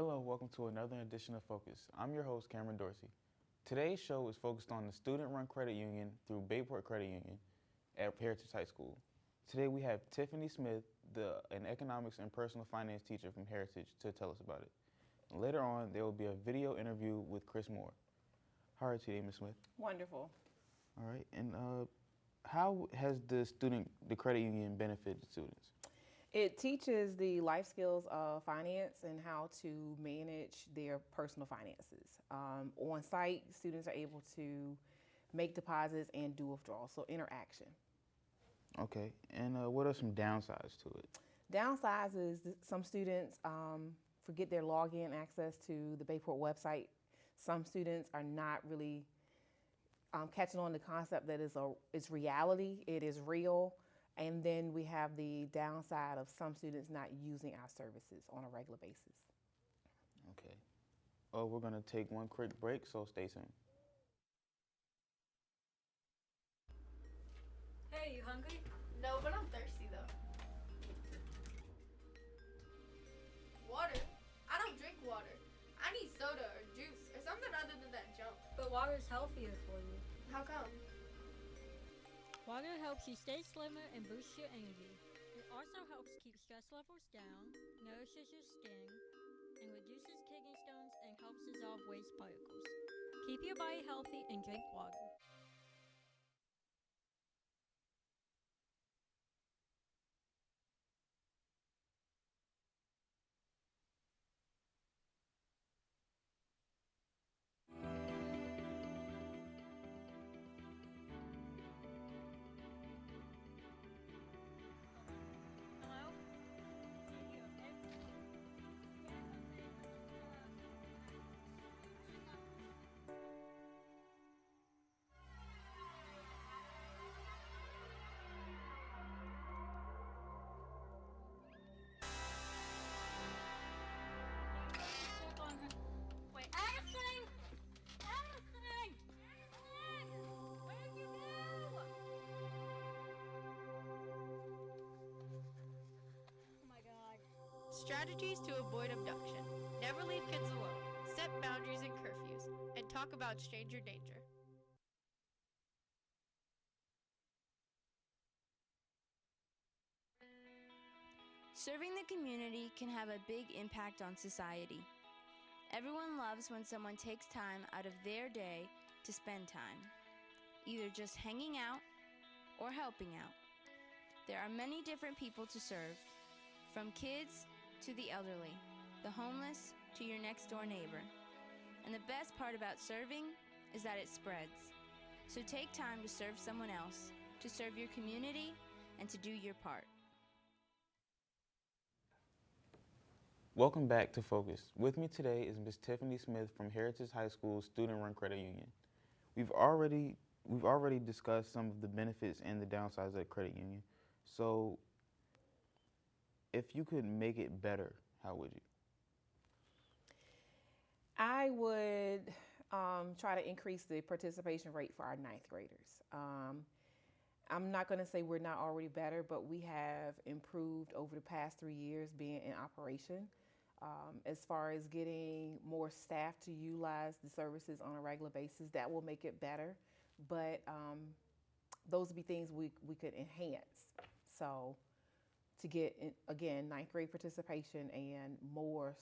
Hello, welcome to another edition of Focus. I'm your host, Cameron Dorsey. Today's show is focused on the student-run credit union through Bayport Credit Union at Heritage High School. Today we have Tiffany Smith, an economics and personal finance teacher from Heritage, to tell us about it. And later on, there will be a video interview with Chris Moore. How are you today, Ms. Smith? Wonderful. All right, and how has the credit union benefited students? It teaches the life skills of finance and how to manage their personal finances. On site, students are able to make deposits and do withdrawals, so interaction. Okay, and what are some downsides to it? Downsides is some students forget their login access to the Bayport website. Some students are not really catching on the concept that it's reality, it is real. And then we have the downside of some students not using our services on a regular basis. Okay. Oh, we're going to take one quick break, so stay tuned. Hey, you hungry? No, but I'm thirsty though. Water? I don't drink water. I need soda or juice or something other than that junk. But water is healthier for you. How come? Water helps you stay slimmer and boosts your energy. It also helps keep stress levels down, nourishes your skin, and reduces kidney stones and helps dissolve waste particles. Keep your body healthy and drink water. Wait, Addison! Addison! Where'd you go? Oh my god. Strategies to avoid abduction. Never leave kids alone. Set boundaries and curfews. And talk about stranger danger. Serving the community can have a big impact on society. Everyone loves when someone takes time out of their day to spend time, either just hanging out or helping out. There are many different people to serve, from kids to the elderly, the homeless to your next door neighbor. And the best part about serving is that it spreads. So take time to serve someone else, to serve your community, and to do your part. Welcome back to Focus. With me today is Ms. Tiffany Smith from Heritage High School Student-Run Credit Union. We've already discussed some of the benefits and the downsides of the credit union. So, if you could make it better, how would you? I would try to increase the participation rate for our ninth graders. I'm not going to say we're not already better, but we have improved over the past 3 years being in operation. As far as getting more staff to utilize the services on a regular basis, that will make it better. But those would be things we could enhance. So to get, again, ninth grade participation and more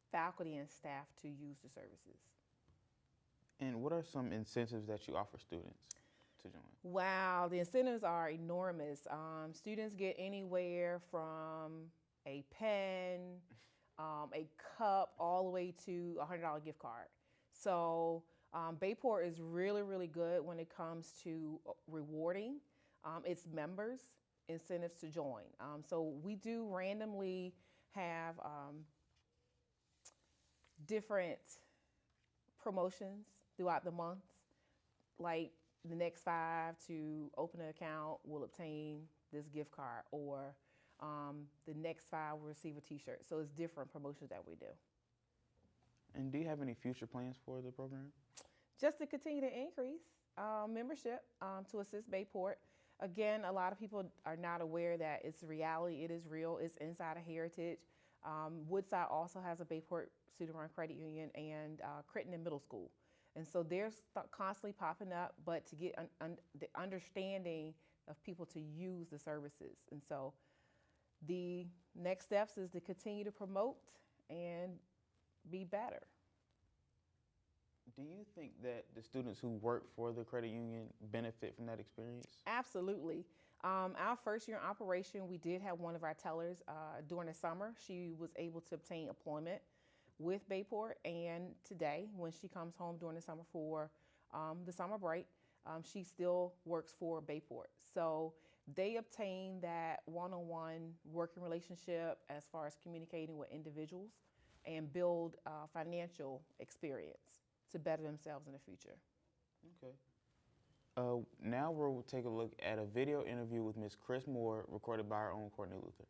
faculty and staff to use the services. And what are some incentives that you offer students to join? Wow, the incentives are enormous. Students get anywhere from a pen, a cup, all the way to a $100 gift card. So Bayport is really, really good when it comes to rewarding its members incentives to join. So we do randomly have different promotions throughout the month, like the next 5 to open an account will obtain this gift card, or the next 5 will receive a t-shirt. So it's different promotions that we do. And do you have any future plans for the program? Just to continue to increase membership to assist Bayport. Again, a lot of people are not aware that it's reality, it is real, it's inside of Heritage. Woodside also has a Bayport student-run credit union, and Crittenden Middle School. And so they're constantly popping up, but to get the understanding of people to use the services. And so the next steps is to continue to promote and be better. Do you think that the students who work for the credit union benefit from that experience? Absolutely. Our first year in operation, we did have one of our tellers during the summer. She was able to obtain employment with Bayport, and today, when she comes home during the summer for the summer break, she still works for Bayport. So they obtain that one-on-one working relationship as far as communicating with individuals and build financial experience to better themselves in the future. Okay. Now we'll take a look at a video interview with Ms. Chris Moore, recorded by our own Courtney Luther.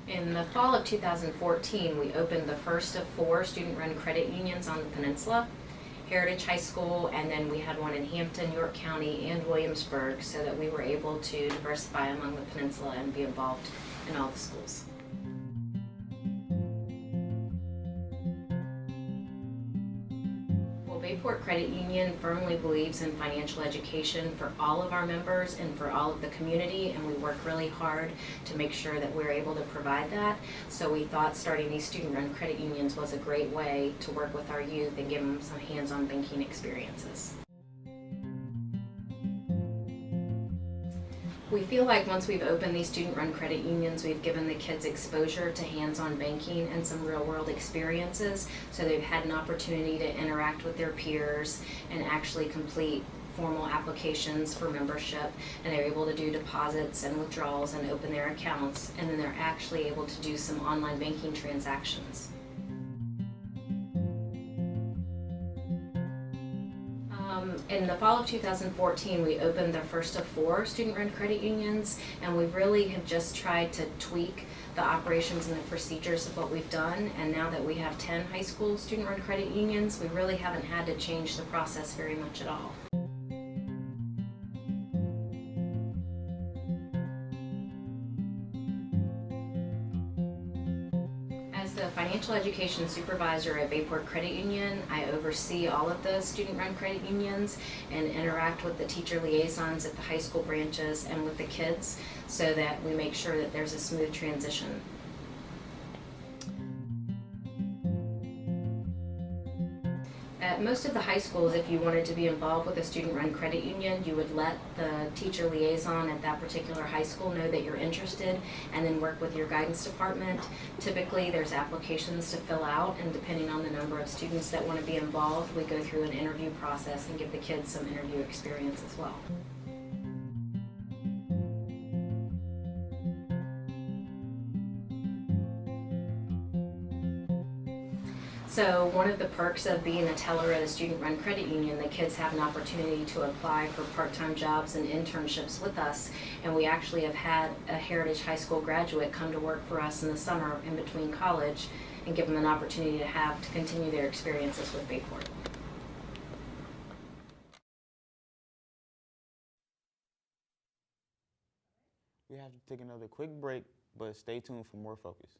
In the fall of 2014, we opened the first of 4 student-run credit unions on the peninsula, Heritage High School, and then we had one in Hampton, York County, and Williamsburg, so that we were able to diversify among the peninsula and be involved in all the schools. Bayport Credit Union firmly believes in financial education for all of our members and for all of the community, and we work really hard to make sure that we're able to provide that. So we thought starting these student-run credit unions was a great way to work with our youth and give them some hands-on banking experiences. We feel like once we've opened these student-run credit unions, we've given the kids exposure to hands-on banking and some real-world experiences, so they've had an opportunity to interact with their peers and actually complete formal applications for membership, and they're able to do deposits and withdrawals and open their accounts, and then they're actually able to do some online banking transactions. In the fall of 2014, we opened the first of 4 student-run credit unions, and we really have just tried to tweak the operations and the procedures of what we've done. And now that we have 10 high school student-run credit unions, we really haven't had to change the process very much at all. As the financial education supervisor at Bayport Credit Union, I oversee all of the student-run credit unions and interact with the teacher liaisons at the high school branches and with the kids, so that we make sure that there's a smooth transition. At most of the high schools, if you wanted to be involved with a student-run credit union, you would let the teacher liaison at that particular high school know that you're interested, and then work with your guidance department. Typically, there's applications to fill out, and depending on the number of students that want to be involved, we go through an interview process and give the kids some interview experience as well. So one of the perks of being a teller at a student-run credit union, the kids have an opportunity to apply for part-time jobs and internships with us, and we actually have had a Heritage High School graduate come to work for us in the summer in between college, and give them an opportunity to continue their experiences with Bayport. We have to take another quick break, but stay tuned for more Focus.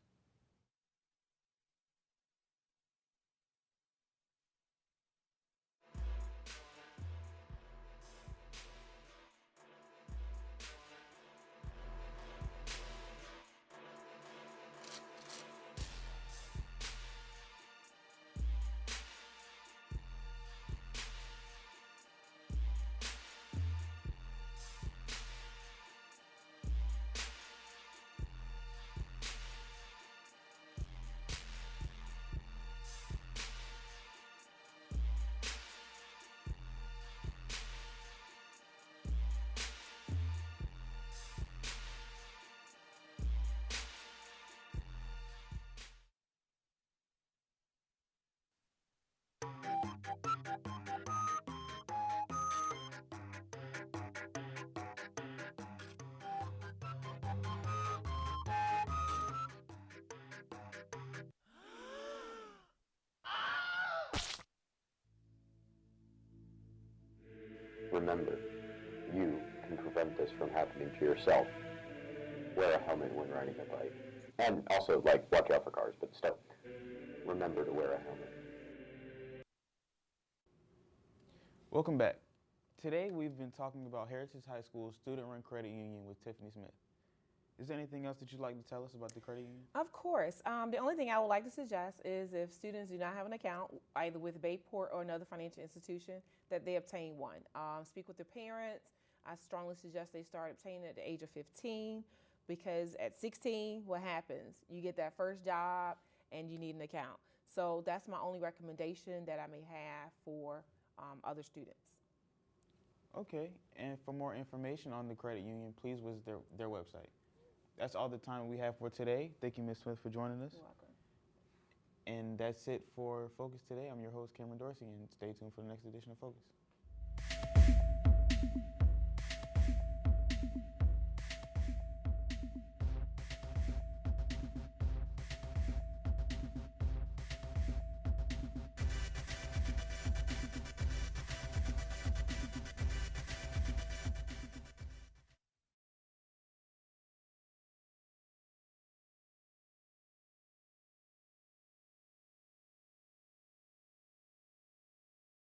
remember, you can prevent this from happening to yourself. Wear a helmet when riding a bike. And also, like, watch out for cars, but still, remember to wear a helmet. Welcome back. Today we've been talking about Heritage High School Student-Run Credit Union with Tiffany Smith. Is there anything else that you'd like to tell us about the credit union? Of course. The only thing I would like to suggest is if students do not have an account, either with Bayport or another financial institution, that they obtain one. Speak with their parents. I strongly suggest they start obtaining at the age of 15, because at 16, what happens? You get that first job and you need an account. So that's my only recommendation that I may have for other students. Okay, and for more information on the credit union, please visit their website. That's all the time we have for today. Thank you, Ms. Smith, for joining us. You're welcome. And that's it for Focus today. I'm your host, Cameron Dorsey, and stay tuned for the next edition of Focus.